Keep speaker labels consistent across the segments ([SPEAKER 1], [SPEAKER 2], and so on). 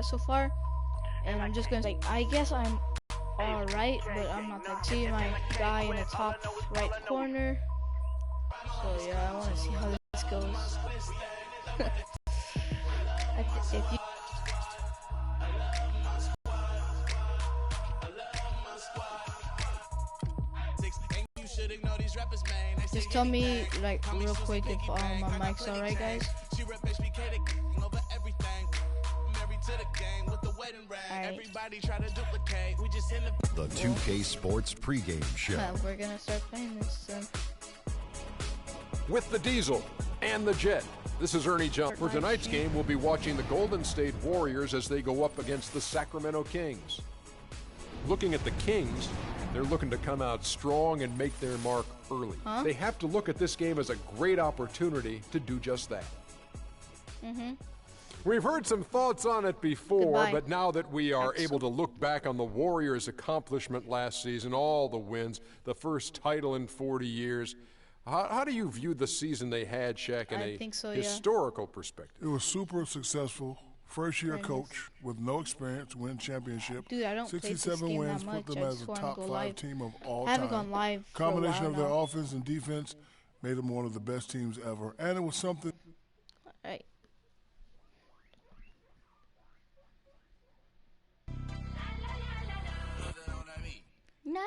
[SPEAKER 1] stats so far, and I'm just gonna say, I guess I'm alright, but I'm not that. See my guy in the top right corner. So yeah, I want to see how this goes. If you just tell me like real quick if my mic's alright, guys.
[SPEAKER 2] The 2K Sports pregame show.
[SPEAKER 1] We're gonna start playing this soon.
[SPEAKER 3] With the Diesel and the Jet. This is Ernie Jump. For tonight's game, we'll be watching the Golden State Warriors as they go up against the Sacramento Kings. Looking at the Kings, they're looking to come out strong and make their mark early. They have to look at this game as a great opportunity to do just that. We've heard some thoughts on it before, but now that we are able to look back on the Warriors' accomplishment last season, all the wins, the first title in 40 years, how do you view the season they had, Shaq, in a historical perspective?
[SPEAKER 4] It was super successful. First-year coach with no experience, win championship.
[SPEAKER 1] Dude, I don't
[SPEAKER 4] 67 wins, put them as a top 5 team of all time.
[SPEAKER 1] I haven't gone live for
[SPEAKER 4] Combination
[SPEAKER 1] a
[SPEAKER 4] of
[SPEAKER 1] while
[SPEAKER 4] their offense and defense made them one of the best teams ever. And it was something.
[SPEAKER 1] All right. No.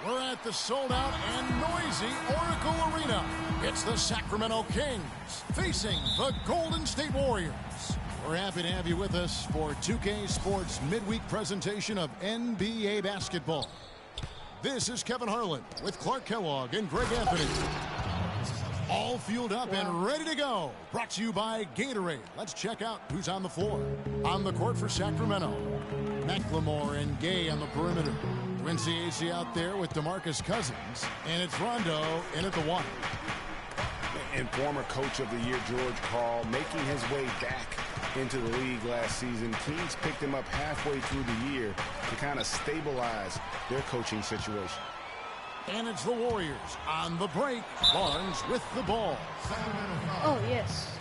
[SPEAKER 5] We're at the sold-out and noisy Oracle Arena. It's the Sacramento Kings facing the Golden State Warriors. We're happy to have you with us for 2K Sports midweek presentation of NBA basketball. This is Kevin Harlan with Clark Kellogg and Greg Anthony. All fueled up and ready to go. Brought to you by Gatorade. Let's check out who's on the floor. On the court for Sacramento, McLemore and Gay on the perimeter. Quincy Acey out there with DeMarcus Cousins. And it's Rondo in at the one.
[SPEAKER 6] And former coach of the year, George Karl, making his way back into the league last season. Kings picked him up halfway through the year to kind of stabilize their coaching situation.
[SPEAKER 5] And it's the Warriors on the break. Barnes with the ball.
[SPEAKER 1] Oh, yes.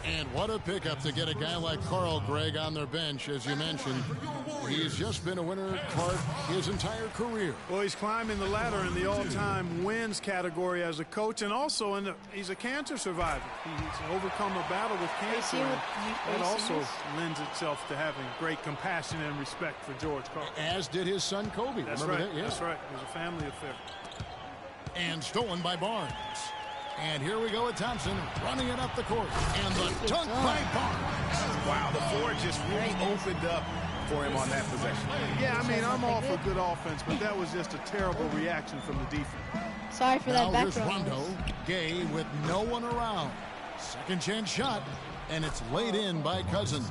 [SPEAKER 5] And what a pickup to get a guy like Carl, Greg, on their bench, as you mentioned. He's just been a winner, Clark, his entire career.
[SPEAKER 7] Well, he's climbing the ladder in the all-time wins category as a coach, and also he's a cancer survivor. He's overcome a battle with cancer. That also lends itself to having great compassion and respect for George Karl.
[SPEAKER 5] As did his son, Kobe.
[SPEAKER 7] That's
[SPEAKER 5] Remember
[SPEAKER 7] right.
[SPEAKER 5] that? Yeah.
[SPEAKER 7] That's right. It was a family affair.
[SPEAKER 5] And stolen by Barnes. And here we go with Thompson running it up the court. And the dunk by Barnes.
[SPEAKER 6] Wow, the floor just really opened up for him on that possession.
[SPEAKER 7] Yeah, I mean, I'm all for good offense, but that was just a terrible reaction from the defense.
[SPEAKER 1] Sorry for that background.
[SPEAKER 5] Now here's Rondo. Gay with no one around. Second chance shot. And it's laid in by Cousins.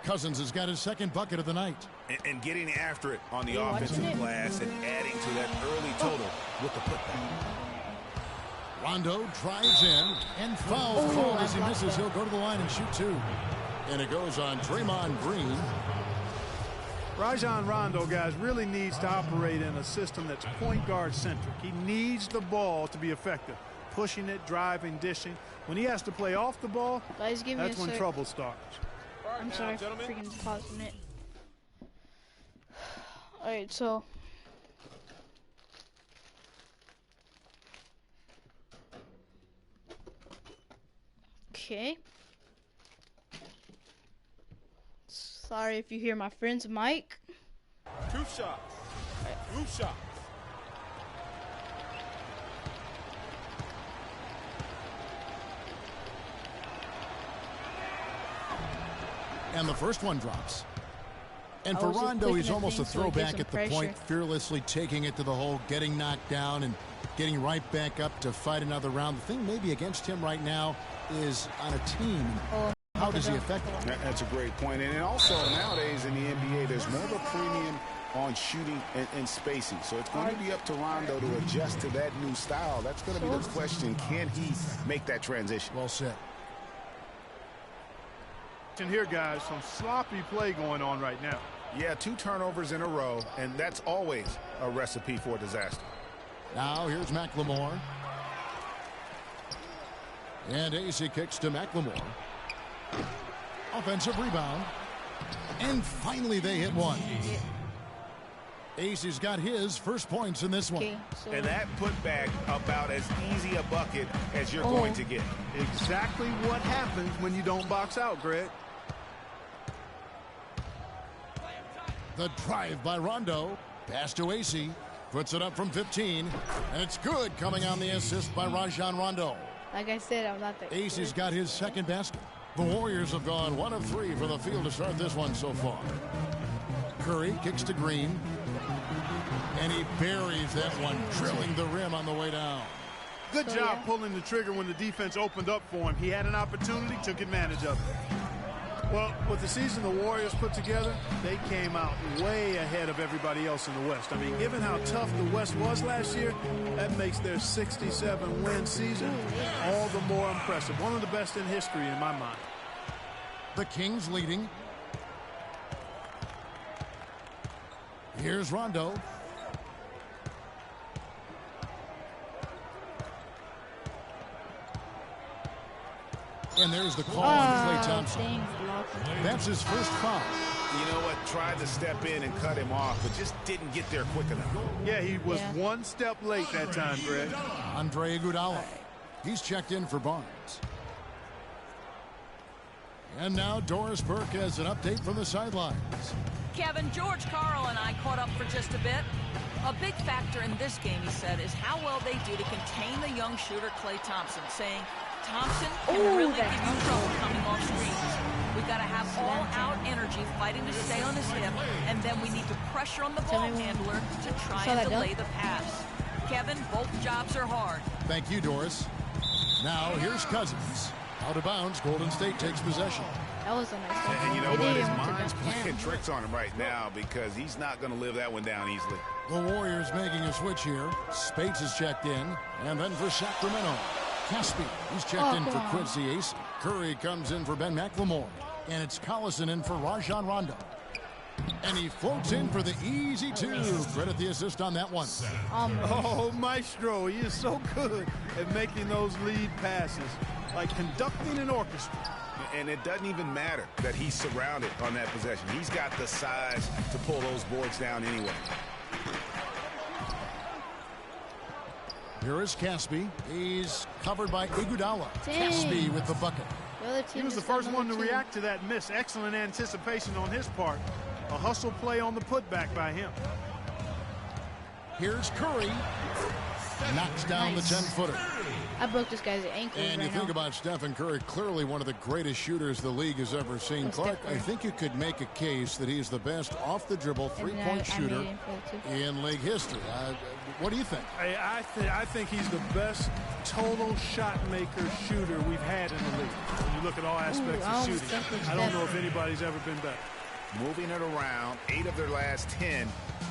[SPEAKER 5] Cousins has got his second bucket of the night.
[SPEAKER 6] And getting after it on the offensive glass and adding to that early total with the putback.
[SPEAKER 5] Rondo drives in and foul called as he misses. He'll go to the line and shoot two. And it goes on Draymond Green.
[SPEAKER 7] Rajon Rondo, guys, really needs to operate in a system that's point guard centric. He needs the ball to be effective. Pushing it, driving, dishing. When he has to play off the ball,
[SPEAKER 1] Guys, give me
[SPEAKER 7] that's when trouble starts.
[SPEAKER 1] I'm sorry for freaking pausing it. Alright, so okay. Sorry if you hear my friend's mic.
[SPEAKER 6] Two shots. Two shots.
[SPEAKER 5] And the first one drops. And for Rondo, he's almost a throwback at the point, fearlessly taking it to the hole, getting knocked down, and getting right back up to fight another round. The thing maybe against him right now is on a team. How does he affect it?
[SPEAKER 6] That's a great point. And also nowadays in the NBA, there's more of a premium on shooting and spacing. So it's going to be up to Rondo to adjust to that new style. That's going to be the question. Can he make that transition?
[SPEAKER 5] Well said.
[SPEAKER 7] And here, guys, some sloppy play going on right now.
[SPEAKER 6] Yeah, 2 turnovers in a row, and that's always a recipe for disaster.
[SPEAKER 5] Now here's McLemore. And AC kicks to McLemore. Offensive rebound. And finally they hit one. Ace's got his first points in this one.
[SPEAKER 6] And that putback about as easy a bucket as you're going to get.
[SPEAKER 7] Exactly what happens when you don't box out, Greg.
[SPEAKER 5] The drive by Rondo. Pass to AC. Puts it up from 15. And it's good, coming on the assist by Rajon Rondo.
[SPEAKER 1] Like I said, I'm not that
[SPEAKER 5] Ace's got his second basket. The Warriors have gone 1 of 3 from the field to start this one so far. Curry kicks to Green. And he buries that one, drilling the rim on the way down.
[SPEAKER 7] Good job pulling the trigger when the defense opened up for him. He had an opportunity, took advantage of it. Well, with the season the Warriors put together, they came out way ahead of everybody else in the West. I mean, given how tough the West was last year, that makes their 67-win season all the more impressive. One of the best in history in my mind.
[SPEAKER 5] The Kings leading. Here's Rondo. And there's the call on Klay Thompson. That's his first foul.
[SPEAKER 6] You know what? Tried to step in and cut him off, but just didn't get there quick enough.
[SPEAKER 7] Yeah, he was one step late that time, Greg.
[SPEAKER 5] Andre Iguodala. He's checked in for Barnes. And now Doris Burke has an update from the sidelines.
[SPEAKER 8] Kevin, George Karl and I caught up for just a bit. A big factor in this game, he said, is how well they do to contain the young shooter Klay Thompson, saying Thompson can really give you trouble coming off screens. We've got to have all-out energy fighting to stay on his hip, and then we need to pressure on the ball handler to try and delay the pass. Kevin, both jobs are hard.
[SPEAKER 5] Thank you, Doris. Now here's Cousins. Out of bounds, Golden State takes possession.
[SPEAKER 1] That was a nice one.
[SPEAKER 6] And you know what? His mind's playing tricks on him right now because he's not going to live that one down easily.
[SPEAKER 5] The Warriors making a switch here. Spates is checked in. And then for Sacramento, Caspi. He's checked in for Quincy Ace. Curry comes in for Ben McLemore. And it's Collison in for Rajon Rondo. And he floats in for the easy two. Credit the assist on that one.
[SPEAKER 7] Oh, Maestro, he is so good at making those lead passes. Like conducting an orchestra.
[SPEAKER 6] And it doesn't even matter that he's surrounded on that possession. He's got the size to pull those boards down anyway.
[SPEAKER 5] Here is Caspi. He's covered by Iguodala. Caspi with the bucket.
[SPEAKER 7] He was the first one to react to that miss. Excellent anticipation on his part. A hustle play on the putback by him.
[SPEAKER 5] Here's Curry. Knocks down the 10-footer.
[SPEAKER 1] I broke this guy's ankle.
[SPEAKER 5] And you think about Stephen Curry, clearly one of the greatest shooters the league has ever seen. Clark, I think you could make a case that he's the best off-the-dribble three-point shooter in league history. What do you think?
[SPEAKER 7] I think he's the best total shot maker shooter we've had in the league. When you look at all aspects of shooting, I don't know if anybody's ever been better.
[SPEAKER 6] Moving it around, 8 of their last 10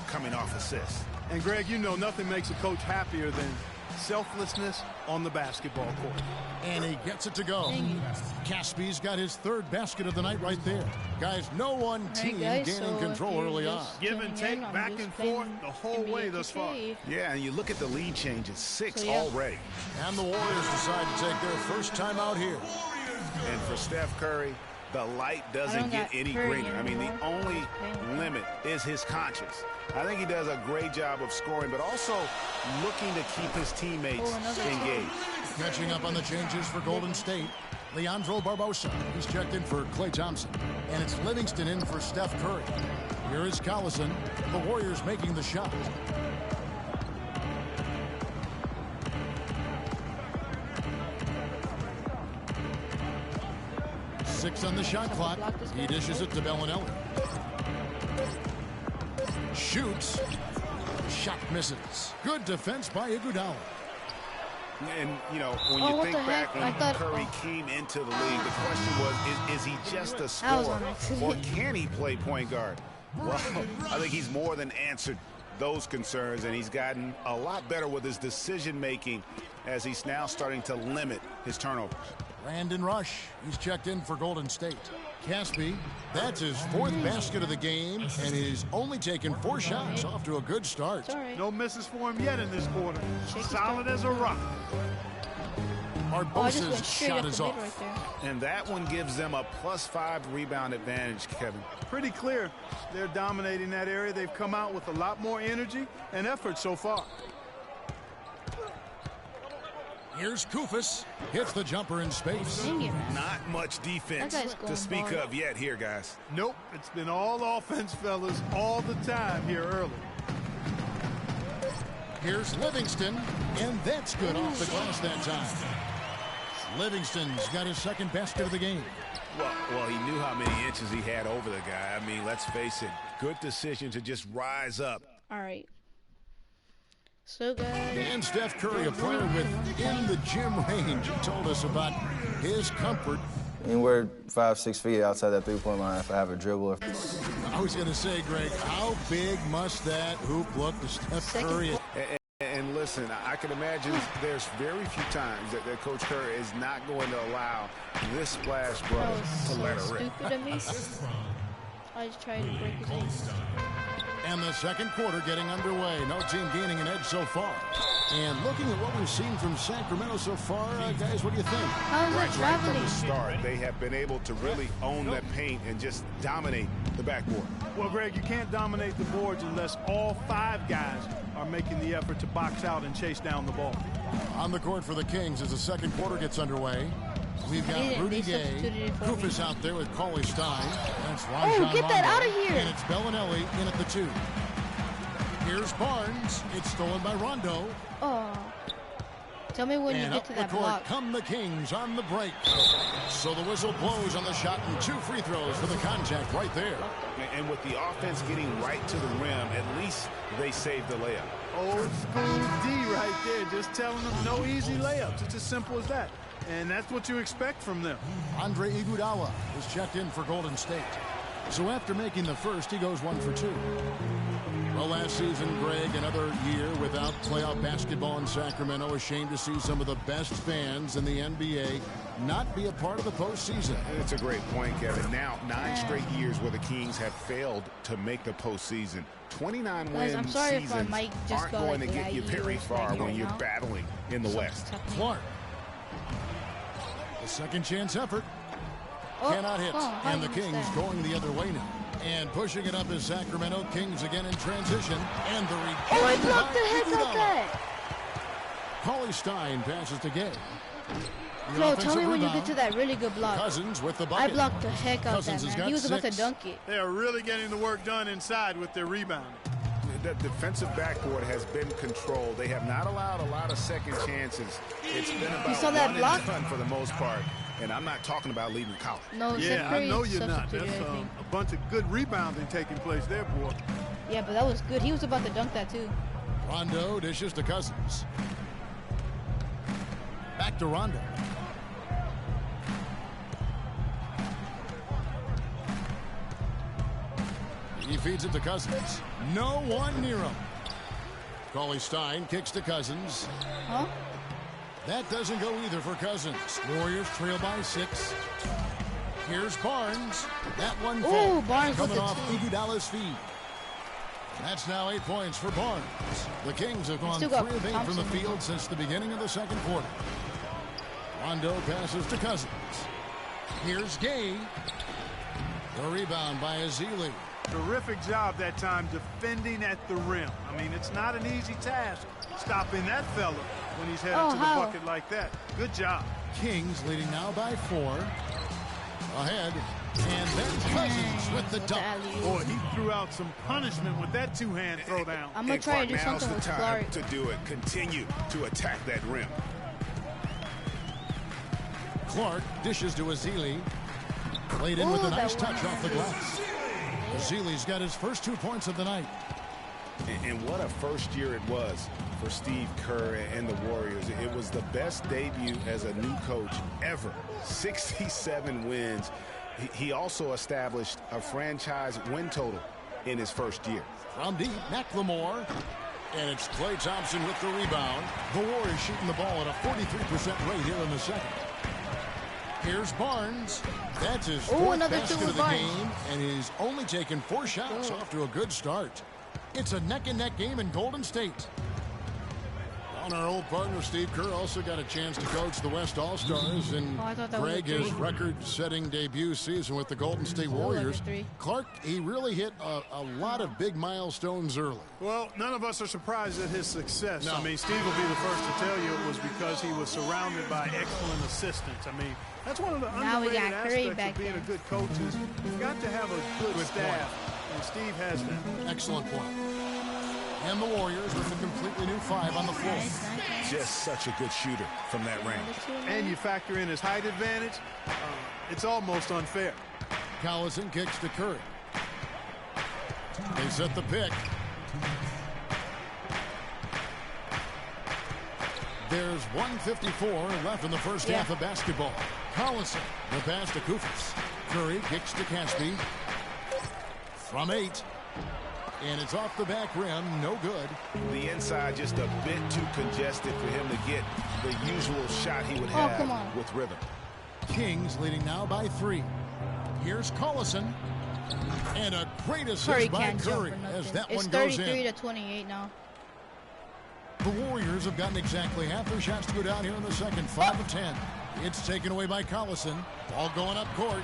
[SPEAKER 6] coming off assists.
[SPEAKER 7] And Greg, you know nothing makes a coach happier than selflessness on the basketball court.
[SPEAKER 5] And he gets it to go. Caspi's got his third basket of the night right there. Guys, no one team gaining control early on.
[SPEAKER 7] Give and take, back and forth, the whole way thus far.
[SPEAKER 6] Yeah, and you look at the lead changes, 6 already.
[SPEAKER 5] And the Warriors decide to take their first time out here.
[SPEAKER 6] And for Steph Curry, the light doesn't get any greener. I mean, the only limit is his conscience. I think he does a great job of scoring, but also looking to keep his teammates engaged.
[SPEAKER 5] Catching up on the changes for Golden State, Leandro Barbosa. He's checked in for Klay Thompson. And it's Livingston in for Steph Curry. Here is Collison. The Warriors making the shot. Six on the shot clock. He dishes it to Bellinelli. Shoots. Shot misses. Good defense by Iguodala.
[SPEAKER 6] And, you know, when you think back when Curry came into the league, the question was, is he just a scorer or can he play point guard? Well, I think he's more than answered those concerns, and he's gotten a lot better with his decision-making as he's now starting to limit his turnovers.
[SPEAKER 5] Brandon Rush, he's checked in for Golden State. Caspi, that's his fourth basket of the game, and he's only taken 4 shots. Off to a good start.
[SPEAKER 7] No misses for him yet in this quarter. Solid as a rock.
[SPEAKER 5] Barbosa's shot is off.
[SPEAKER 1] Right
[SPEAKER 6] and that one gives them a +5 rebound advantage, Kevin.
[SPEAKER 7] Pretty clear. They're dominating that area. They've come out with a lot more energy and effort so far.
[SPEAKER 5] Here's Kufis. Hits the jumper in space.
[SPEAKER 6] Not much defense to speak of yet here, guys.
[SPEAKER 7] Nope. It's been all offense, fellas, all the time here early.
[SPEAKER 5] Here's Livingston, and that's good off the glass that time. Livingston's got his second basket of the game.
[SPEAKER 6] Well, he knew how many inches he had over the guy. I mean, let's face it, good decision to just rise up.
[SPEAKER 1] All right. So good.
[SPEAKER 5] And Steph Curry, a player within the gym range, told us about his comfort.
[SPEAKER 9] Anywhere 5-6 feet outside that three-point line if I have a dribble.
[SPEAKER 5] I was going to say, Greg, how big must that hoop look to Steph Curry?
[SPEAKER 6] And listen, I can imagine there's very few times that Coach Curry is not going to allow this splash brother to let her rip.
[SPEAKER 1] Stupid of me. I just tried to break his ankle.
[SPEAKER 5] And the second quarter getting underway. No team gaining an edge so far. And looking at what we've seen from Sacramento so far, guys, what do you think?
[SPEAKER 1] How's that traveling?
[SPEAKER 6] From the start, they have been able to really own that paint and just dominate the backboard.
[SPEAKER 7] Well, Greg, you can't dominate the boards unless all 5 guys are making the effort to box out and chase down the ball.
[SPEAKER 5] On the court for the Kings as the second quarter gets underway. We've got Rudy Gay, Kufis out there with Cauley Stein. That's Rajon
[SPEAKER 1] get that out of here!
[SPEAKER 5] And it's Bellinelli in at the 2. Here's Barnes. It's stolen by Rondo.
[SPEAKER 1] Oh. Tell me when you get to that block.
[SPEAKER 5] Come the Kings on the break. So the whistle blows on the shot and 2 free throws for the contact right there.
[SPEAKER 6] And with the offense getting right to the rim, at least they saved the layup.
[SPEAKER 7] Old school D right there, just telling them no easy layups. It's as simple as that. And that's what you expect from them.
[SPEAKER 5] Andre Iguodala is checked in for Golden State. So after making the first, he goes 1 for 2. Well, last season, Greg, another year without playoff basketball in Sacramento. Ashamed to see some of the best fans in the NBA not be a part of the postseason.
[SPEAKER 6] It's a great point, Kevin. Now, 9 straight years where the Kings have failed to make the postseason. 29 win seasons aren't going to get you very far when you're battling in the West.
[SPEAKER 5] Clark. The second chance effort. Cannot hit. And the Kings going the other way now. And pushing it up is Sacramento Kings again in transition. And the
[SPEAKER 1] I blocked the heck out that.
[SPEAKER 5] Cauley Stein passes to Gay.
[SPEAKER 1] No, tell me when you get to that really good block.
[SPEAKER 5] Cousins with the bucket.
[SPEAKER 1] I blocked the heck out that, man. He was about to dunk it.
[SPEAKER 7] They are really getting the work done inside with their rebounding.
[SPEAKER 6] The defensive backboard has been controlled. They have not allowed a lot of second chances. It's been about
[SPEAKER 1] saw that block?
[SPEAKER 6] and done for the most part. And I'm not talking about leaving college.
[SPEAKER 1] No,
[SPEAKER 7] yeah, I know you're not. That's a bunch of good rebounding taking place there, boy.
[SPEAKER 1] Yeah, but that was good. He was about to dunk that, too.
[SPEAKER 5] Rondo dishes to Cousins. Back to Rondo. He feeds it to Cousins. No one near him. Cauley Stein kicks to Cousins.
[SPEAKER 1] Huh?
[SPEAKER 5] That doesn't go either for Cousins. Warriors trail by 6. Here's Barnes. That one falls.
[SPEAKER 1] Barnes
[SPEAKER 5] coming off Iguodala's feed. That's now 8 points for Barnes. The Kings have gone 3 of 8 from the field since the beginning of the second quarter. Rondo passes to Cousins. Here's Gay. The rebound by Ezeli.
[SPEAKER 7] Terrific job that time defending at the rim. I mean, it's not an easy task stopping that fella when he's headed to the bucket like that. Good job.
[SPEAKER 5] Kings leading now by 4. Ahead. And then Cousins with the dunk.
[SPEAKER 7] Boy, he threw out some punishment with that 2-hand throwdown.
[SPEAKER 1] I'm going to try to do something with Clark.
[SPEAKER 6] To do it. Continue to attack that rim.
[SPEAKER 5] Clark dishes to Ezeli. Played in with a nice touch off the glass. Ezeli's got his first 2 points of the night.
[SPEAKER 6] And what a first year it was for Steve Kerr and the Warriors. It was the best debut as a new coach ever. 67 wins. He also established a franchise win total in his first year.
[SPEAKER 5] From deep, McLemore. And it's Klay Thompson with the rebound. The Warriors shooting the ball at a 43% rate here in the second. Here's Barnes. That's his 4th basket of the game, and he's only taken 4 shots off to a good start. It's a neck-and-neck game in Golden State. Well, And our old partner Steve Kerr also got a chance to coach the West All-Stars in Greg, his record-setting debut season with the Golden State Warriors. Clark, he really hit a lot of big milestones early.
[SPEAKER 7] Well, none of us are surprised at his success.
[SPEAKER 5] No.
[SPEAKER 7] I mean, Steve will be the first to tell you it was because he was surrounded by excellent assistants. I mean, that's one of the underrated aspects of being a good coach is you've got to have a good staff, and Steve has that.
[SPEAKER 5] Excellent point. And the Warriors with a completely new 5 on the floor.
[SPEAKER 6] Just such a good shooter from that range.
[SPEAKER 7] And you factor in his height advantage, it's almost unfair.
[SPEAKER 5] Collison kicks to Curry. They set the pick. There's 1:54 left in the first half of basketball. Collison, the pass to Kufis. Curry kicks to Caspi. From 8. And it's off the back rim, no good.
[SPEAKER 6] The inside just a bit too congested for him to get the usual shot he would have with rhythm.
[SPEAKER 5] Kings leading now by 3. Here's Collison. And a great assist by Curry as that one goes in.
[SPEAKER 1] It's 33-28 now.
[SPEAKER 5] The Warriors have gotten exactly half their shots to go down here in the second, 5 of 10. It's taken away by Collison. Ball going up court.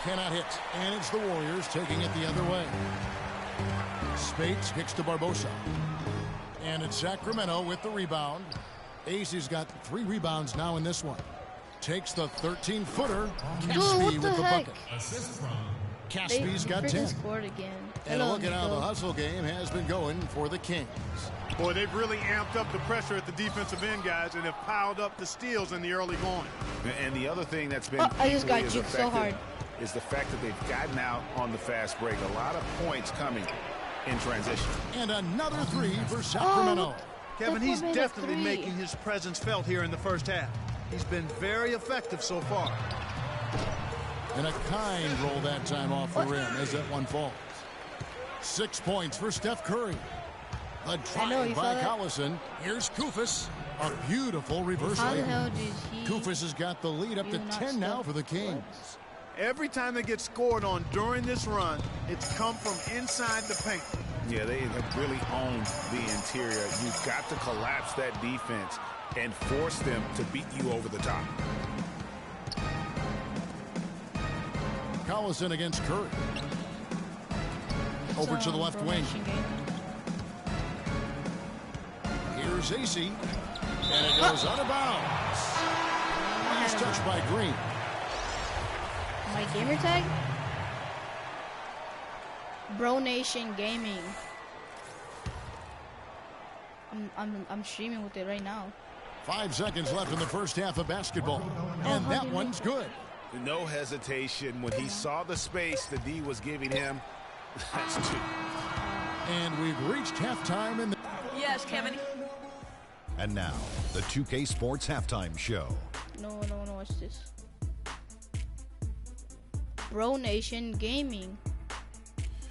[SPEAKER 5] Cannot hit. And it's the Warriors taking it the other way. Spates kicks to Barbosa. And it's Sacramento with the rebound. Ace's got 3 rebounds now in this one. Takes the 13-footer. Caspi with the bucket. Caspi's got 10. And look at how the hustle game has been going for the Kings.
[SPEAKER 7] Boy, they've really amped up the pressure at the defensive end, guys, and have piled up the steals in the early going.
[SPEAKER 6] And the other thing that's been
[SPEAKER 1] I just got juked so hard.
[SPEAKER 6] Is the fact that they've gotten out on the fast break. A lot of points coming in transition.
[SPEAKER 5] And another 3 for Sacramento.
[SPEAKER 7] Kevin, he's definitely making his presence felt here in the first half. He's been very effective so far.
[SPEAKER 5] And a kind roll that time off the rim as that one falls. 6 points for Steph Curry. A drive by Collison. Here's Kufis. A beautiful reverse layup. Kufis has got the lead up to 10 now for the Kings.
[SPEAKER 7] Every time they get scored on during this run, it's come from inside the paint.
[SPEAKER 6] Yeah, they have really owned the interior. You've got to collapse that defense and force them to beat you over the top.
[SPEAKER 5] Collison against Curry. Over to the left wing. Here's AC. And it goes out of bounds. Nice touch by Green.
[SPEAKER 1] My gamer tag? Bro Nation Gaming. I'm streaming with it right now.
[SPEAKER 5] 5 seconds left in the first half of basketball. And that one's good.
[SPEAKER 6] No hesitation when he saw the space the D was giving him. That's 2.
[SPEAKER 5] And we've reached halftime in the...
[SPEAKER 8] Yes, Kevin.
[SPEAKER 2] And now, the 2K Sports Halftime Show.
[SPEAKER 1] No, watch this. Bro Nation Gaming.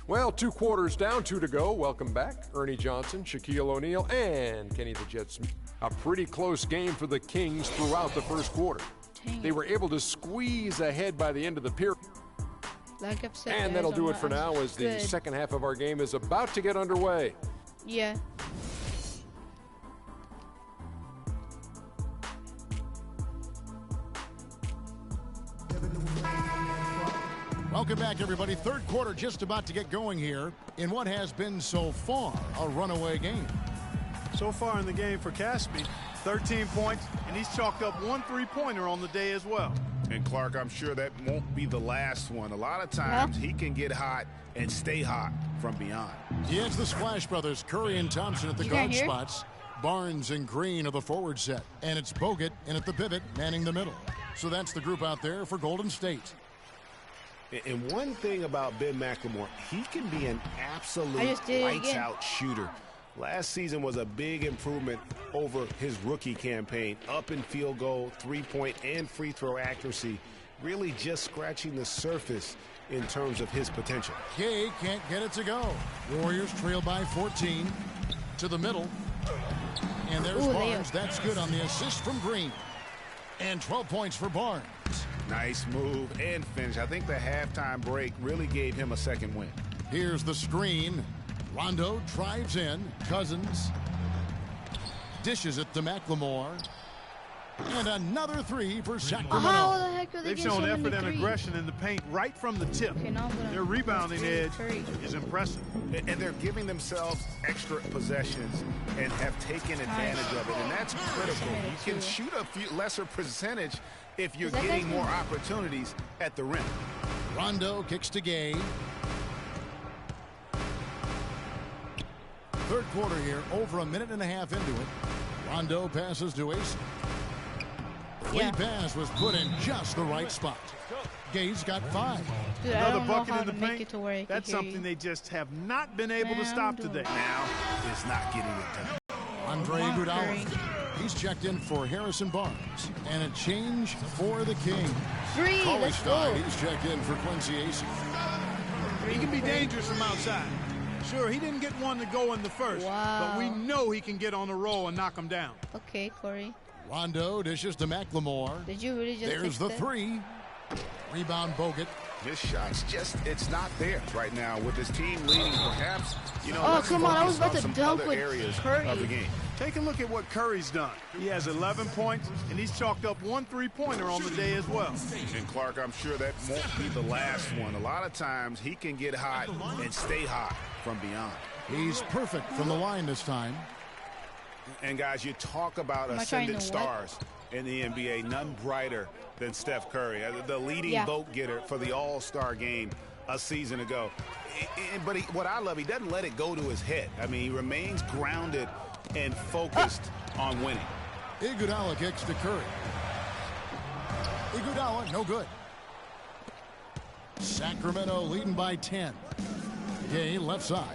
[SPEAKER 3] Well, 2 quarters down, 2 to go. Welcome back. Ernie Johnson, Shaquille O'Neal, and Kenny the Jet Smith. A pretty close game for the Kings throughout the first quarter. They were able to squeeze ahead by the end of the period.
[SPEAKER 1] Like I've said,
[SPEAKER 3] and that'll do it for now as the second half of our game is about to get underway.
[SPEAKER 1] Yeah.
[SPEAKER 5] Welcome back, everybody. Third quarter just about to get going here in what has been so far a runaway game.
[SPEAKER 7] So far in the game for Caspi, 13 points, and he's chalked up 1 3-pointer on the day as well.
[SPEAKER 6] And Clark, I'm sure that won't be the last one. A lot of times he can get hot and stay hot from beyond.
[SPEAKER 5] He has the Splash Brothers, Curry and Thompson at the guard spots. Barnes and Green are the forward set. And it's Bogut in at the pivot, manning the middle. So that's the group out there for Golden State.
[SPEAKER 6] And one thing about Ben McLemore, he can be an absolute lights-out shooter. Last season was a big improvement over his rookie campaign. Up in field goal, 3-point, and free throw accuracy. Really just scratching the surface in terms of his potential.
[SPEAKER 5] Gay can't get it to go. Warriors trail by 14 to the middle. And there's Barnes. That's good on the assist from Green. And 12 points for Barnes.
[SPEAKER 6] Nice move and finish. I think the halftime break really gave him a second win.
[SPEAKER 5] Here's the screen. Rondo drives in. Cousins Dishes it to McLemore. And another three for Sacramento.
[SPEAKER 1] How the heck are they
[SPEAKER 7] They've
[SPEAKER 1] getting
[SPEAKER 7] shown
[SPEAKER 1] so
[SPEAKER 7] effort
[SPEAKER 1] many
[SPEAKER 7] and
[SPEAKER 1] threes?
[SPEAKER 7] aggression in the paint right from the tip.
[SPEAKER 1] Okay, now I'm gonna
[SPEAKER 7] Their rebounding edge is impressive.
[SPEAKER 6] And they're giving themselves extra possessions and have taken advantage of it, and that's critical. You can shoot a few lesser percentage if you're getting more opportunities at the rim.
[SPEAKER 5] Rondo kicks to Gay. Third quarter here, over a minute and a half into it. Rondo passes to Ace. Lead pass was put in just the right spot. Gay's got 5.
[SPEAKER 1] Dude,
[SPEAKER 7] Another
[SPEAKER 1] I don't know
[SPEAKER 7] bucket
[SPEAKER 1] how
[SPEAKER 7] in the
[SPEAKER 1] to make
[SPEAKER 7] paint.
[SPEAKER 1] it to where I
[SPEAKER 7] That's
[SPEAKER 1] can hear
[SPEAKER 7] something
[SPEAKER 1] you.
[SPEAKER 7] they just have not been able to stop today.
[SPEAKER 6] Now is not getting it done.
[SPEAKER 5] Andre Iguodala. He's checked in for Harrison Barnes. And a change for the Kings.
[SPEAKER 1] Free, let's go.
[SPEAKER 5] He's checked in for Quincy Ace.
[SPEAKER 7] He can be dangerous from outside. Sure, he didn't get one to go in the first, but we know he can get on a roll and knock him down.
[SPEAKER 1] Okay, Corey.
[SPEAKER 5] Rondo dishes to McLemore.
[SPEAKER 1] Did you really just
[SPEAKER 5] There's the 3. Rebound Bogut.
[SPEAKER 6] His shot's just, it's not there right now with his team leading, perhaps. You know,
[SPEAKER 1] Oh, come on, I was about to
[SPEAKER 6] some
[SPEAKER 1] dunk
[SPEAKER 6] other
[SPEAKER 1] with
[SPEAKER 6] areas
[SPEAKER 1] Curry.
[SPEAKER 6] of the game.
[SPEAKER 7] Take a look at what Curry's done. He has 11 points, and he's chalked up 1 3-pointer on the day as well.
[SPEAKER 6] And Clark, I'm sure that won't be the last one. A lot of times he can get hot and stay hot from beyond.
[SPEAKER 5] He's perfect from the line this time.
[SPEAKER 6] And guys, you talk about ascendant stars in the NBA, none brighter than Steph Curry, the leading vote getter for the All-Star game a season ago. But what I love, he doesn't let it go to his head. I mean, he remains grounded and focused on winning.
[SPEAKER 5] Iguodala kicks to Curry. Iguodala, no good. Sacramento leading by 10. Gay left side,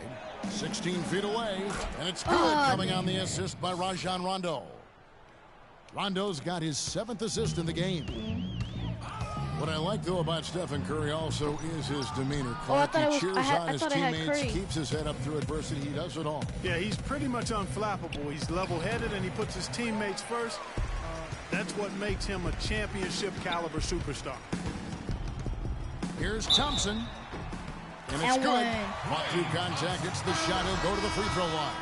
[SPEAKER 5] 16 feet away, and it's good coming on the assist by Rajon Rondo. Rondo's got his 7th assist in the game. What I like, though, about Stephen Curry also is his demeanor. Clark, he cheers on his teammates, keeps his head up through adversity. He does it all.
[SPEAKER 7] Yeah, he's pretty much unflappable. He's level-headed, and he puts his teammates first. That's what makes him a championship-caliber superstar.
[SPEAKER 5] Here's Thompson. And it's good. Fought through contact. It's the shot. He'll go to the free throw line.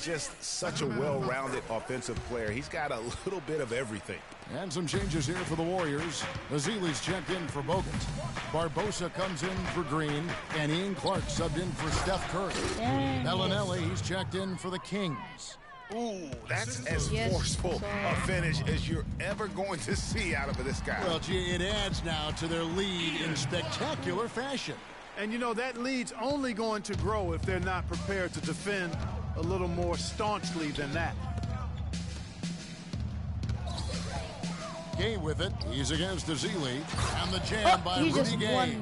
[SPEAKER 6] Just such a well-rounded offensive player. He's got a little bit of everything.
[SPEAKER 5] And some changes here for the Warriors. Azili's checked in for Bogut. Barbosa comes in for Green. And Ian Clark subbed in for Steph Curry. Bellinelli, he's checked in for the Kings.
[SPEAKER 6] Ooh, that's as forceful a finish as you're ever going to see out of this guy.
[SPEAKER 5] Well, gee, it adds now to their lead in spectacular fashion.
[SPEAKER 7] And, you know, that lead's only going to grow if they're not prepared to defend a little more staunchly than that.
[SPEAKER 5] Gay with it. He's against Azili. And the jam by Rudy Gay.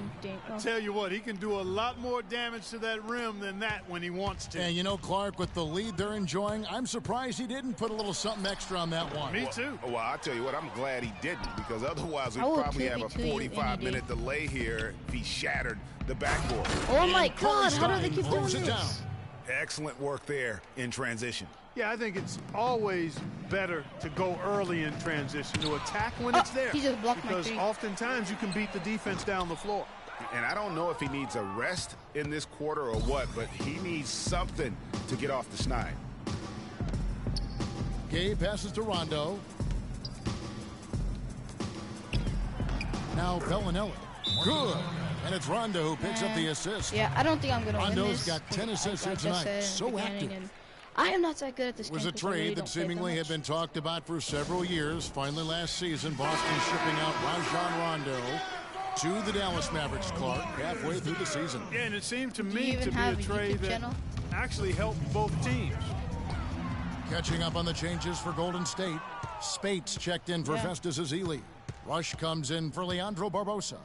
[SPEAKER 7] I tell you what, he can do a lot more damage to that rim than that when he wants to.
[SPEAKER 5] And you know, Clark, with the lead they're enjoying, I'm surprised he didn't put a little something extra on that one.
[SPEAKER 7] Me too.
[SPEAKER 6] Well, I'll tell you what, I'm glad he didn't, because otherwise we'd probably have a 45-minute delay here if he shattered the backboard.
[SPEAKER 1] Oh my God, how do they keep doing this?
[SPEAKER 6] Excellent work there in transition.
[SPEAKER 7] Yeah, I think it's always better to go early in transition, to attack when it's there.
[SPEAKER 1] He just blocked
[SPEAKER 7] because oftentimes you can beat the defense down the floor.
[SPEAKER 6] And I don't know if he needs a rest in this quarter or what, but he needs something to get off the schneid.
[SPEAKER 5] Gay passes to Rondo. Now Bellinelli. Good. And it's Rondo who picks up the assist.
[SPEAKER 1] Yeah, I don't think I'm going to win
[SPEAKER 5] Rondo's
[SPEAKER 1] this.
[SPEAKER 5] got 10 assists here tonight. So active.
[SPEAKER 1] I am not that good at this game.
[SPEAKER 5] It was a trade that seemingly had been talked about for several years. Finally last season, Boston shipping out Rajon Rondo to the Dallas Mavericks, Clark, halfway through the season.
[SPEAKER 7] Yeah, and it seemed to me to be a trade that actually helped both teams.
[SPEAKER 5] Catching up on the changes for Golden State. Spates checked in for Festus Ezeli. Rush comes in for Leandro Barbosa.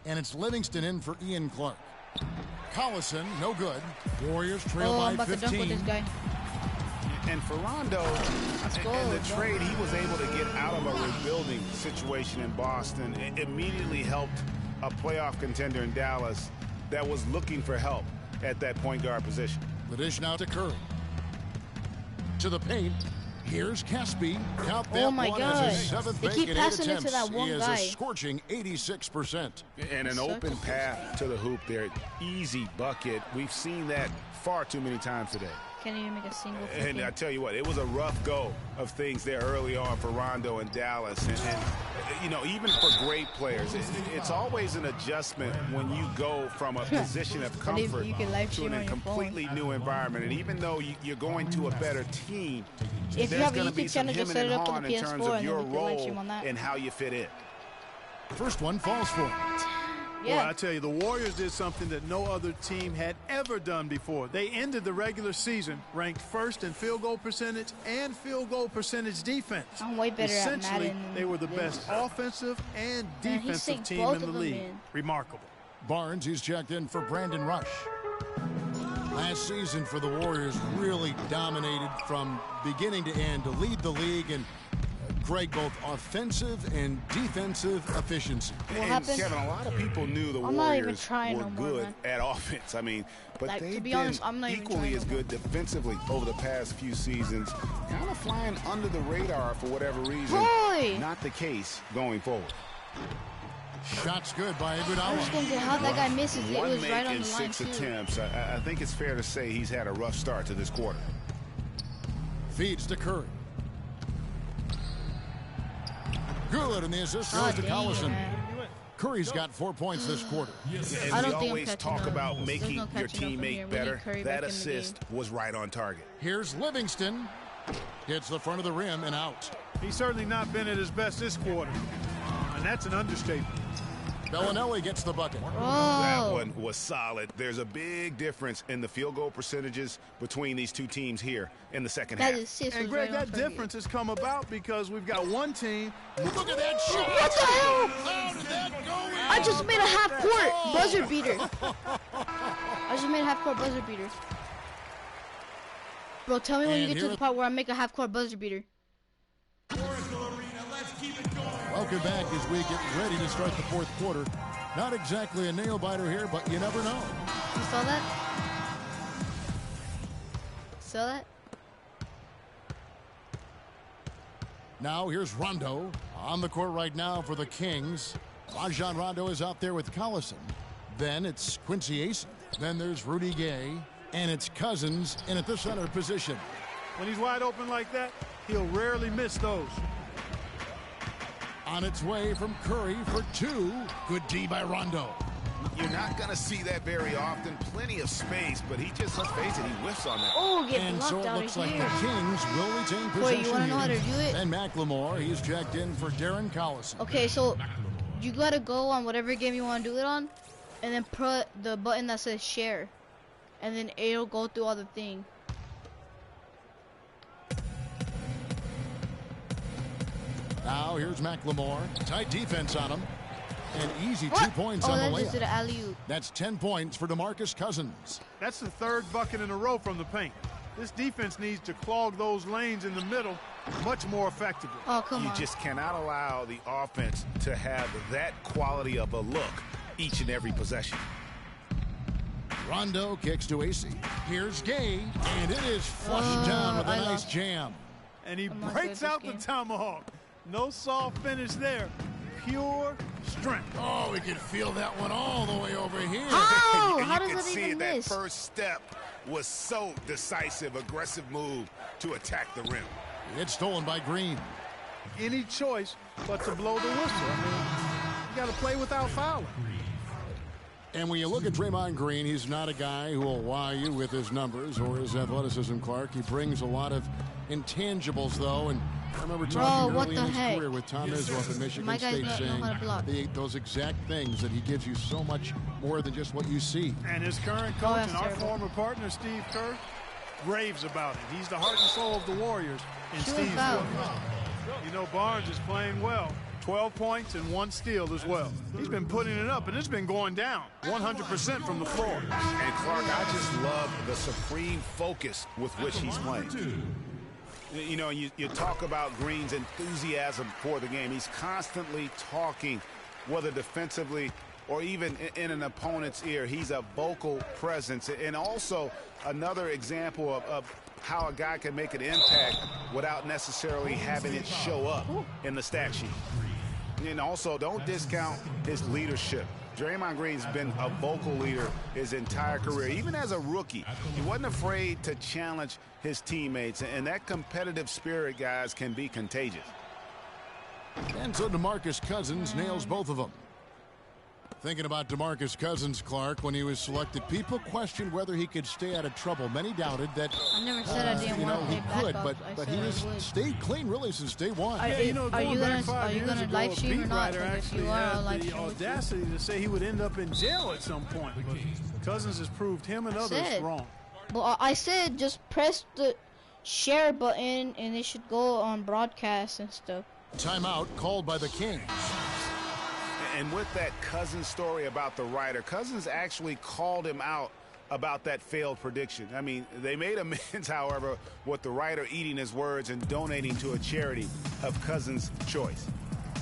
[SPEAKER 5] And it's Livingston in for Ian Clark. Collison, no good. Warriors trail by 15.
[SPEAKER 1] I'm about to dunk with this guy.
[SPEAKER 6] And for Rondo, in the trade, he was able to get out of a rebuilding situation in Boston. It immediately helped a playoff contender in Dallas that was looking for help at that point guard position.
[SPEAKER 5] The dish now to Curry. To the paint. Here's Caspi. Count that one as his 7th
[SPEAKER 1] they keep passing it to that one
[SPEAKER 5] he has
[SPEAKER 1] guy.
[SPEAKER 5] a scorching 86%.
[SPEAKER 6] And an open path to the hoop there. Easy bucket. We've seen that far too many times today.
[SPEAKER 1] Can't even make a single.
[SPEAKER 6] And I tell you what, it was a rough go of things there early on for Rondo and Dallas. And you know, even for great players, it's always an adjustment when you go from a position of comfort to a completely new environment. And even though you're going to a better team, there's going to be some him and hawing in terms of your role and how you fit in.
[SPEAKER 5] First one falls for him.
[SPEAKER 7] Yeah. Well, I tell you, the Warriors did something that no other team had ever done before. They ended the regular season ranked first in field goal percentage and field goal percentage defense.
[SPEAKER 1] I'm way better at Madden.
[SPEAKER 7] They were the best offensive and defensive team in the league. Remarkable.
[SPEAKER 5] Barnes, he's checked in for Brandon Rush. Last season for the Warriors really dominated from beginning to end to lead the league and Greg, both offensive and defensive efficiency.
[SPEAKER 6] And Kevin, a lot of people knew the Warriors were good at offense. I mean, but they've been equally as good defensively over the past few seasons. Kind of flying under the radar for whatever reason. Not the case going forward.
[SPEAKER 5] Shots good by
[SPEAKER 1] I
[SPEAKER 5] Iguodala.
[SPEAKER 1] was thinking how that guy misses. It was right on the line,
[SPEAKER 6] six attempts. I think it's fair to say he's had a rough start to this quarter.
[SPEAKER 5] Feeds to Curry. Good, and the assist goes to Collison. Curry's got 4 points this quarter.
[SPEAKER 6] And we always talk about making your teammate better. That assist was right on target.
[SPEAKER 5] Here's Livingston. Hits the front of the rim and out.
[SPEAKER 7] He's certainly not been at his best this quarter, and that's an understatement.
[SPEAKER 5] Bellinelli gets the bucket.
[SPEAKER 6] That one was solid. There's a big difference in the field goal percentages between these two teams here in the second half.
[SPEAKER 7] And Greg, that difference has come about because we've got one team.
[SPEAKER 5] Look at that shot.
[SPEAKER 1] What the hell?
[SPEAKER 5] How did that go in?
[SPEAKER 1] I just made a half-court buzzer beater. I just made a half-court buzzer beater. Bro, tell me when you get to the part where I make a half-court buzzer beater.
[SPEAKER 5] Welcome back as we get ready to start the fourth quarter. Not exactly a nail-biter here, but you never know.
[SPEAKER 1] You saw that? Saw that?
[SPEAKER 5] Now here's Rondo on the court right now for the Kings. Rajon Rondo is out there with Collison. Then it's Quincy Ace. Then there's Rudy Gay. And it's Cousins in at the center position.
[SPEAKER 7] When he's wide open like that, he'll rarely miss those.
[SPEAKER 5] On its way from Curry for two. Good D by Rondo.
[SPEAKER 6] You're not going to see that very often. Plenty of space, but he just, let's face it, he whiffs on that.
[SPEAKER 1] Oh, get
[SPEAKER 5] and
[SPEAKER 1] blocked
[SPEAKER 5] so it
[SPEAKER 1] out
[SPEAKER 5] looks
[SPEAKER 1] of
[SPEAKER 5] like
[SPEAKER 1] here.
[SPEAKER 5] the Kings will retain possession.
[SPEAKER 1] Wait, you want to know how to do it?
[SPEAKER 5] And McLemore, he's checked in for Darren Collison.
[SPEAKER 1] Okay, so you got to go on whatever game you want to do it on, and then put the button that says share, and then it'll go through all the thing.
[SPEAKER 5] Now here's McLemore. Tight defense on him. And easy 2 points on the layup.
[SPEAKER 1] Just did an alley-oop.
[SPEAKER 5] That's 10 points for DeMarcus Cousins.
[SPEAKER 7] That's the third bucket in a row from the paint. This defense needs to clog those lanes in the middle much more effectively.
[SPEAKER 1] Oh, come on.
[SPEAKER 6] You just cannot allow the offense to have that quality of a look each and every possession.
[SPEAKER 5] Rondo kicks to AC. Here's Gay, and it is flushed down with a nice jam.
[SPEAKER 7] And he breaks out the tomahawk. No soft finish there. Pure strength.
[SPEAKER 5] Oh, we can feel that one all the way over here.
[SPEAKER 1] Oh, how
[SPEAKER 6] you
[SPEAKER 1] does
[SPEAKER 6] can
[SPEAKER 1] that
[SPEAKER 6] see
[SPEAKER 1] even
[SPEAKER 6] that
[SPEAKER 1] miss?
[SPEAKER 6] first step was so decisive, aggressive move to attack the rim.
[SPEAKER 5] It's stolen by Green.
[SPEAKER 7] Any choice but to blow the whistle. I mean, you got to play without fouling.
[SPEAKER 5] And when you look at Draymond Green, he's not a guy who will wow you with his numbers or his athleticism, Clark. He brings a lot of intangibles, though, and I remember talking early in his career with Tom Izzo up at Michigan State saying those exact things, that he gives you so much more than just what you see.
[SPEAKER 7] And his current coach and our former partner, Steve Kerr, raves about it. He's the heart and soul of the Warriors in Steve's book. You know, Barnes is playing well. 12 points and 1 steal as well. He's been putting it up, and it's been going down 100% from the floor.
[SPEAKER 6] And Clark, I just love the supreme focus with which he's playing. You know, you talk about Green's enthusiasm for the game. He's constantly talking, whether defensively or even in an opponent's ear. He's a vocal presence. And also another example of how a guy can make an impact without necessarily having it show up in the stat sheet. And also, don't discount his leadership. Draymond Green's been a vocal leader his entire career. Even as a rookie, he wasn't afraid to challenge his teammates, and that competitive spirit, guys, can be contagious.
[SPEAKER 5] And so DeMarcus Cousins nails both of them. Thinking about DeMarcus Cousins, Clark, when he was selected, people questioned whether he could stay out of trouble. Many doubted that
[SPEAKER 1] I never said I didn't want to play
[SPEAKER 5] he could,
[SPEAKER 1] backup.
[SPEAKER 5] but he has stayed clean really since day one.
[SPEAKER 1] Are you gonna live stream or not? If you are, I'll live
[SPEAKER 7] the
[SPEAKER 1] stream with you.
[SPEAKER 7] audacity to say he would end up in jail at some point. But Cousins has proved him and others wrong.
[SPEAKER 1] Well, I said just press the share button and it should go on broadcast and stuff.
[SPEAKER 5] Timeout called by the Kings.
[SPEAKER 6] And with that Cousins story about the writer, Cousins actually called him out about that failed prediction. I mean, they made amends, however, with the writer eating his words and donating to a charity of Cousins' choice.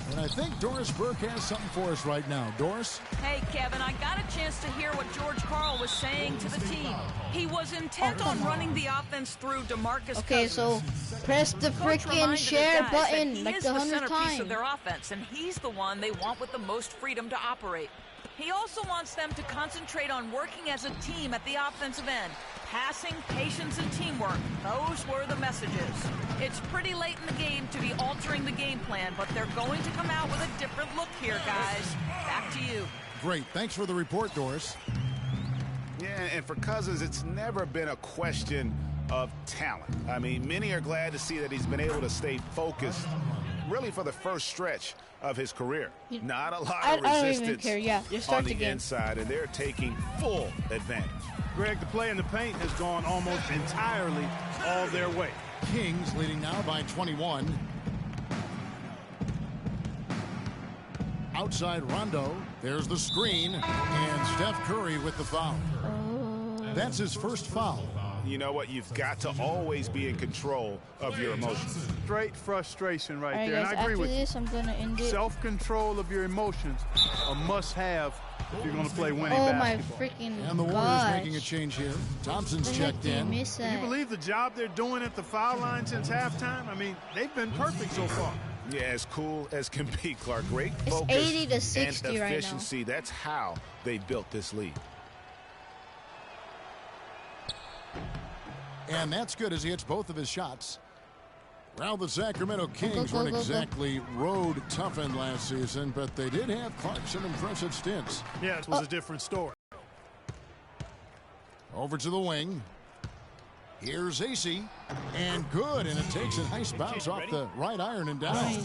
[SPEAKER 5] And I think Doris Burke has something for us right now. Doris?
[SPEAKER 8] Hey, Kevin, I got a chance to hear what George Karl was saying to the team. He was intent on running the offense through DeMarcus
[SPEAKER 1] Okay,
[SPEAKER 8] Cousins.
[SPEAKER 1] so press the freaking share button like the 100th time.
[SPEAKER 8] Of their offense, and he's the one they want with the most freedom to operate. He also wants them to concentrate on working as a team at the offensive end. Passing, patience, and teamwork. Those were the messages. It's pretty late in the game to be altering the game plan, but they're going to come out with a different look here, guys. Back to you.
[SPEAKER 5] Great. Thanks for the report, Doris.
[SPEAKER 6] Yeah, and for Cousins, it's never been a question of talent. I mean, many are glad to see that he's been able to stay focused really for the first stretch of his career. Not a lot of resistance on the inside, and they're taking full advantage.
[SPEAKER 7] Greg, the play in the paint has gone almost entirely all their way.
[SPEAKER 5] Kings leading now by 21. Outside Rondo. There's the screen. And Steph Curry with the foul. That's his first foul.
[SPEAKER 6] You know what? You've got to always be in control of your emotions.
[SPEAKER 7] Straight frustration right there.
[SPEAKER 1] Guys,
[SPEAKER 7] and I agree with
[SPEAKER 1] this, I'm gonna end it.
[SPEAKER 7] Self-control of your emotions, a must-have if you're going to play winning
[SPEAKER 1] basketball.
[SPEAKER 7] basketball.
[SPEAKER 1] My freaking
[SPEAKER 5] And the Warriors making a change here. Thompson's checked in.
[SPEAKER 7] Can you believe the job they're doing at the foul line since halftime? I mean, they've been perfect so far.
[SPEAKER 6] Yeah, as cool as can be, Clark. Great
[SPEAKER 1] it's
[SPEAKER 6] focus
[SPEAKER 1] 80 to 60
[SPEAKER 6] and
[SPEAKER 1] right now.
[SPEAKER 6] efficiency. That's how they built this lead.
[SPEAKER 5] And that's good as he hits both of his shots. Well, the Sacramento Kings weren't exactly road toughened last season, but they did have Clarkson impressive stints.
[SPEAKER 7] Yeah, it was a different story.
[SPEAKER 5] Over to the wing. Here's AC. And good, and it takes a nice bounce off the right iron and down.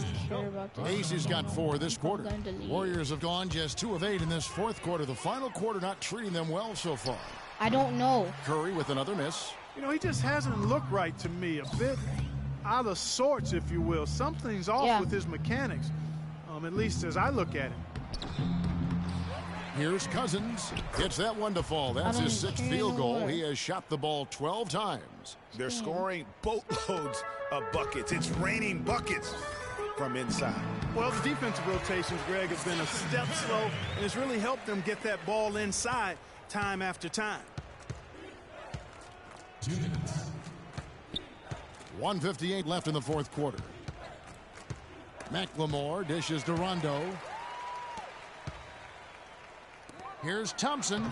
[SPEAKER 5] AC's got 4 this quarter. Warriors have gone just 2 of 8 in this fourth quarter. The final quarter not treating them well so far.
[SPEAKER 1] I don't know.
[SPEAKER 5] Curry with another miss.
[SPEAKER 7] You know, he just hasn't looked right to me. A bit out of sorts, if you will. Something's off with his mechanics, at least as I look at it.
[SPEAKER 5] Here's Cousins. Gets that one to fall. That's his 6th field goal. He has shot the ball 12 times.
[SPEAKER 6] They're scoring boatloads of buckets. It's raining buckets from inside.
[SPEAKER 7] Well, the defensive rotations, Greg, have been a step slow, and it's really helped them get that ball inside time after time.
[SPEAKER 5] 2 minutes. 1:58 left in the fourth quarter. McLemore dishes to Rondo. Here's Thompson,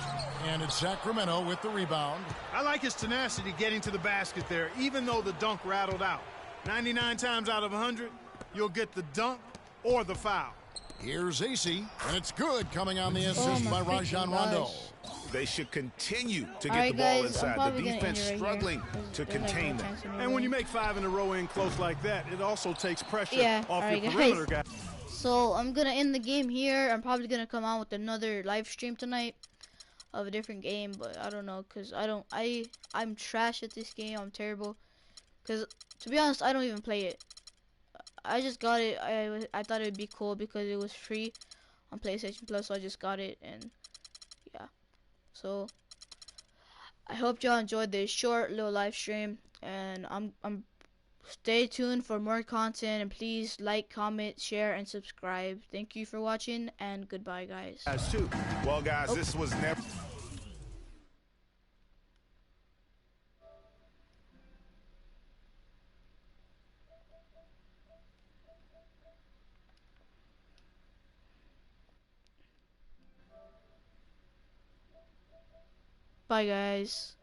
[SPEAKER 5] and it's Sacramento with the rebound.
[SPEAKER 7] I like his tenacity getting to the basket there, even though the dunk rattled out. 99 times out of 100, you'll get the dunk or the foul.
[SPEAKER 5] Here's AC, and it's good coming on the assist by Rajon Rondo.
[SPEAKER 6] They should continue to get the ball inside. The defense struggling to contain them.
[SPEAKER 7] And when you make 5 in a row in close like that, it also takes pressure off your perimeter guy.
[SPEAKER 1] So I'm gonna end the game here. I'm probably gonna come out with another live stream tonight of a different game, but I don't know, cause I'm trash at this game. I'm terrible. Cause to be honest, I don't even play it. I just got it. I thought it'd be cool because it was free on PlayStation Plus, so I just got it, and yeah. So I hope y'all enjoyed this short little live stream, and I'm stay tuned for more content, and please like, comment, share, and subscribe. Thank you for watching, and goodbye, guys.
[SPEAKER 6] Well, guys, this was never
[SPEAKER 1] Bye, guys.